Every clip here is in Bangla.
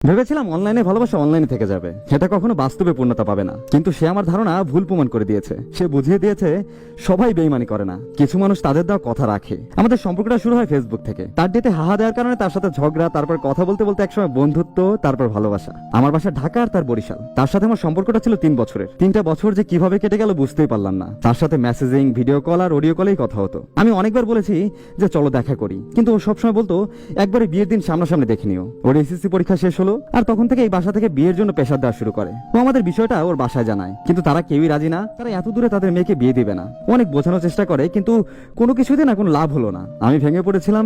ভেবেছিলাম অনলাইনে ভালোবাসা অনলাইনে থেকে যাবে, সেটা কখনো বাস্তবে পূর্ণতা পাবে না। কিন্তু সে আমার ধারণা ভুল প্রমাণ করে দিয়েছে। সে বুঝিয়ে দিয়েছে সবাই বেইমানি করে না, কিছু মানুষ তাদের দেওয়া কথা রাখে। আমাদের সম্পর্কটা শুরু হয় ফেসবুক থেকে। তার ডেটে হাহা দেওয়ার কারণে তার সাথে ঝগড়া, তারপর কথা বলতে বলতে একসময় বন্ধুত্ব, তারপর ভালোবাসা। আমার বাসা ঢাকা আর তার বরিশাল। তার সাথে আমার সম্পর্কটা ছিল 3 বছরের। 3টা বছর যে কিভাবে কেটে গেল বুঝতেই পারলাম না। তার সাথে মেসেজিং, ভিডিও কল আর অডিও কলেই কথা হতো। আমি অনেকবার বলেছি যে চলো দেখা করি, কিন্তু ও সবসময় বলতো একবারে বিয়ের দিন সামনাসামনি দেখে নিও। ওর এসএসসি পরীক্ষা শেষ হলো আর তখন থেকে এই বাসা থেকে বিয়ের জন্য প্রেসার দেওয়া শুরু করে। ও আমাদের বিষয়টা ওর বাসায় জানায়, কিন্তু তারা কেউই রাজি না। তারা এত দূরে তাদের মেয়েকে বিয়ে দিবে না। ও অনেক বোঝানোর চেষ্টা করে, কিন্তু কোনো কিছুতে না কোনো লাভ হলো না। আমি ভেঙে পড়েছিলাম,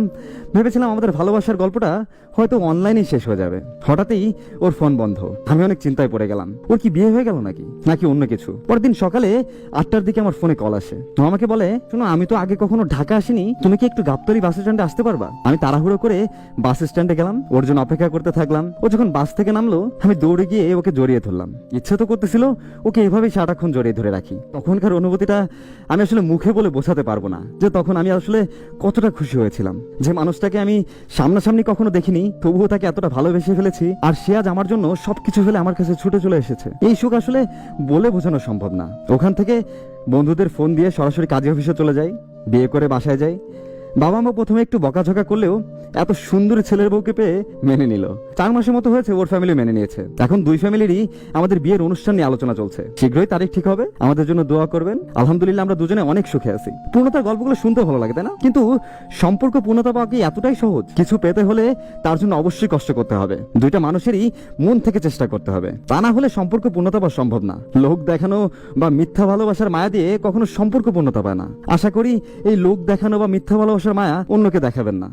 ভেবেছিলাম আমাদের ভালোবাসার গল্পটা হয়তো অনলাইনেই শেষ হয়ে যাবে। হঠাৎই ওর ফোন বন্ধ। আমি অনেক চিন্তায় পড়ে গেলাম, ওর কি বিয়ে হয়ে গেল নাকি অন্য কিছু। পরদিন সকালে 8টার দিকে আমার ফোনে কল আসে। তো আমাকে বলে, শোনো আমি তো আগে কখনো ঢাকা আসিনি, তুমি কি একটু গাবতলী বাস স্ট্যান্ডে আসতে পারবা? আমি তাড়াহুড়ো করে বাস স্ট্যান্ডে গেলাম, ওর জন্য অপেক্ষা করতে থাকলাম। ও যখন বাস থেকে নামলো আমি দৌড়ে গিয়ে ওকে জড়িয়ে ধরলাম। ইচ্ছে তো করতেছিল ওকে এভাবেই সারাক্ষণ জড়িয়ে ধরে রাখি। তখনকার অনুভূতিটা আমি আসলে মুখে বলে বোঝাতে পারবো না, যে তখন আমি আসলে কতটা খুশি হয়েছিলাম। যে মানুষটাকে আমি সামনাসামনি কখনো দেখিনি, তবুও তাকে এতটা ভালোবেসে ফেলেছি। আর সে আজ আমার জন্য সবকিছু ফেলে আমার কাছে ছুটে চলে এসেছে। এই সুখ আসলে বলে বোঝানো সম্ভব না। ওখান থেকে বন্ধুদের ফোন দিয়ে সরাসরি কাজে অফিসে চলে যাই, বিয়ে করে বাসায় যাই। বাবা মা প্রথমে একটু বকাঝকা করলেও এত সুন্দর ছেলের বউকে পেয়ে মেনে নিল। 4 মাসের মতো হয়েছে ওর ফ্যামিলি মেনে নিয়েছে। এখন 2 ফ্যামিলিরই আমাদের বিয়ের অনুষ্ঠান নিয়ে আলোচনা চলছে। শীঘ্রই তারিখ ঠিক হবে, আমাদের জন্য দোয়া করবেন। আলহামদুলিল্লাহ আমরা দুজনে অনেক সুখে আছি। পূর্ণতার গল্পগুলো শুনতে ভালো লাগে, তাই না? কিন্তু সম্পর্ক পূর্ণতা পাওয়া কি এতটাই সহজ? কিছু পেতে হলে তার জন্য অবশ্যই কষ্ট করতে হবে। দুইটা মানুষেরই মন থেকে চেষ্টা করতে হবে, তা না হলে সম্পর্ক পূর্ণতা পাওয়া সম্ভব না। লোক দেখানো বা মিথ্যা ভালোবাসার মায়া দিয়ে কখনো সম্পর্ক পূর্ণতা পায় না। আশা করি এই লোক দেখানো বা মিথ্যা ভালোবাসার মায়া অন্যকে দেখাবেন না।